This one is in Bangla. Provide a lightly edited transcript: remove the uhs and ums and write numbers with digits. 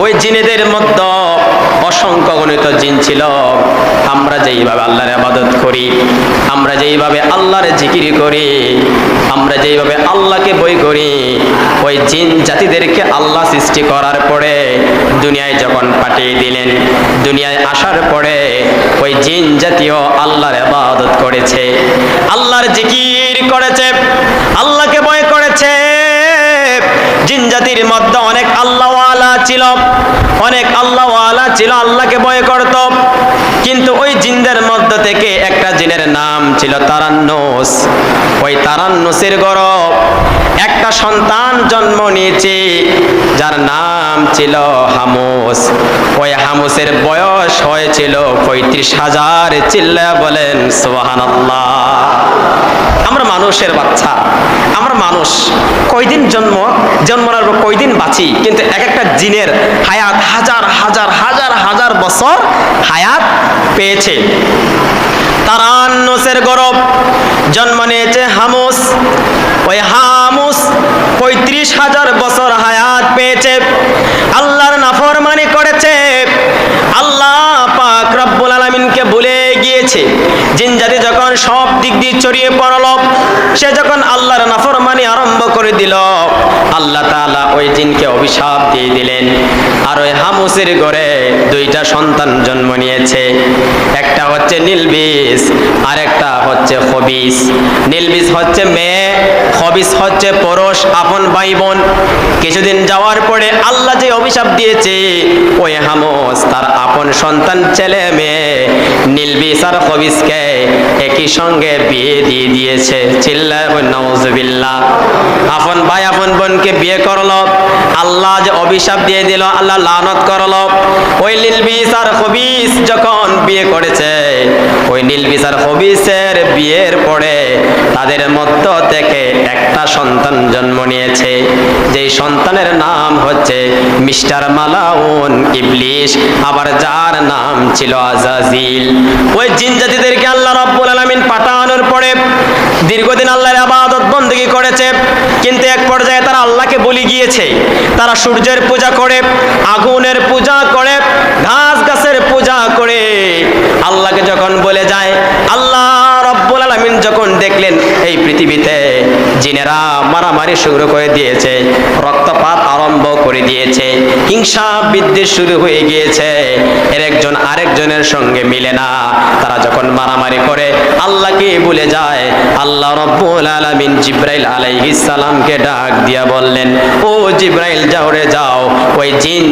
ওই জিনেদের মধ্যে অসংখ্য গণিত জিন ছিল। আমরা যেইভাবে আল্লাহর ইবাদত করি, আমরা যেইভাবে আল্লাহর জিকির করি, আমরা যেইভাবে আল্লাহকে ভয় করি, ওই জিন জাতিদেরকে আল্লাহ সৃষ্টি করার পরে দুনিয়ায় যখন পাঠিয়ে দিলেন, দুনিয়ায় আসার পরে ওই জিন জাতীয় আল্লাহর ইবাদত করেছে, আল্লাহর জিকির করেছে, আল্লাহকে ভয় করেছে। জিন জাতির মধ্যে অনেক আল্লাহওয়ালা ছিল, অনেক আল্লাহওয়ালা ছিল, আল্লাহকে ভয় করত। কিন্তু ওই জিনদের মধ্য থেকে একটা জিনের নাম ছিল তারান্নুস। ওই তারান্নুসের গর্ভ একটা সন্তান জন্ম নিয়েছে যার নাম ছিল হামুস। ওই হামুসের বয়স হয়েছিল ৩৫,০০০। চিল্লায়া বলেন সুবহানাল্লাহ। আমরা মানুষের বাচ্চা, আমরা মানুষ কয়দিন জন্মার পর কয়দিন বাঁচি, কিন্তু এক একটা জিনের হায়াত হাজার হাজার হাজার হাজার বছর হায়াত পেয়েছে। তারান্নুসের গর্ভ জন্ম নিয়েছে হামুস। ওই হামুস ৩৫,০০০ বছর হায়াত পেয়েছে, আল্লাহর নাফরমানি করেছে, আল্লাহ পাক রব্বুল আলামিনকে ভুলে গিয়েছে। জিন জাতি যখন সব দিক দিয়ে ছড়িয়ে পড়ল, সে যখন আল্লাহর নাফরমানি আরম্ভ করে দিল, আল্লাহ তাআলা ওই জিনকে অভিশাপ দিয়ে দিলেন। আর ওই হামুসের ঘরে দুইটা সন্তান জন্ম নিয়েছে, একটা হচ্ছে নীলবিস আর একটা হচ্ছে খবিস। নীলবিস হচ্ছে মেয়ে, খবিস হচ্ছে পুরুষ, আপন ভাই বোন। কিছুদিন যাওয়ার পরে আল্লাহ যে অভিশাপ দিয়েছে, ওই হামুস তার আপন সন্তান ছেলে মেয়ে নীলবিস আর খবিসকে একই সঙ্গে বিয়ে দিয়ে দিয়েছে। চিল্লায় নাউজুবিল্লাহ। আপন ভাই আপন বোনকে বিয়ে করলো, আল্লাহ যে অভিশাপ দিয়ে দিল, আল্লাহ লানত করলো। ওই নীলবিস আর খবিস যখন বিয়ে করেছে, ওই নীলবিস আর খবিসের বিয়ের পরে তাদের মধ্য থেকে একটা সন্তান জন্ম নিয়েছে, যেই সন্তানের নাম হচ্ছে মিস্টার মালাউন ইবলিস, আবার যার নাম ছিল আজাজিল। ওই জিন জাতিদেরকে আল্লাহ রাব্বুল আলামিন পাঠানোর পরে দীর্ঘদিন আল্লাহর ইবাদত বندگی করেছে, কিন্তু এক পর্যায়ে তারা আল্লাহকে ভুলে গিয়েছে। তারা সূর্যের পূজা করে, আগুনের পূজা করে, ঘাস গাছের পূজা করে। আল্লাহকে যখন বলে যায়, আল্লাহ রাব্বুল আলামিন যখন দেখলেন এই পৃথিবীতে জিনেরা মারামারি শুরু করে দিয়েছে, রক্তপাত আরম্ভ করে দিয়েছে, হিংসা বিদ্বেষ শুরু হয়ে গিয়েছে, এর একজন আরেকজনের সঙ্গে মিলে না, তারা যখন মারামারি করে আল্লাহকে ভুলে যায়, আল্লাহ রাব্বুল আলামিন জিবরাইল আলাইহিস সালামকে ডাক দিয়া বললেন, ও জিবরাইল যাও রে যাও, ওই জিন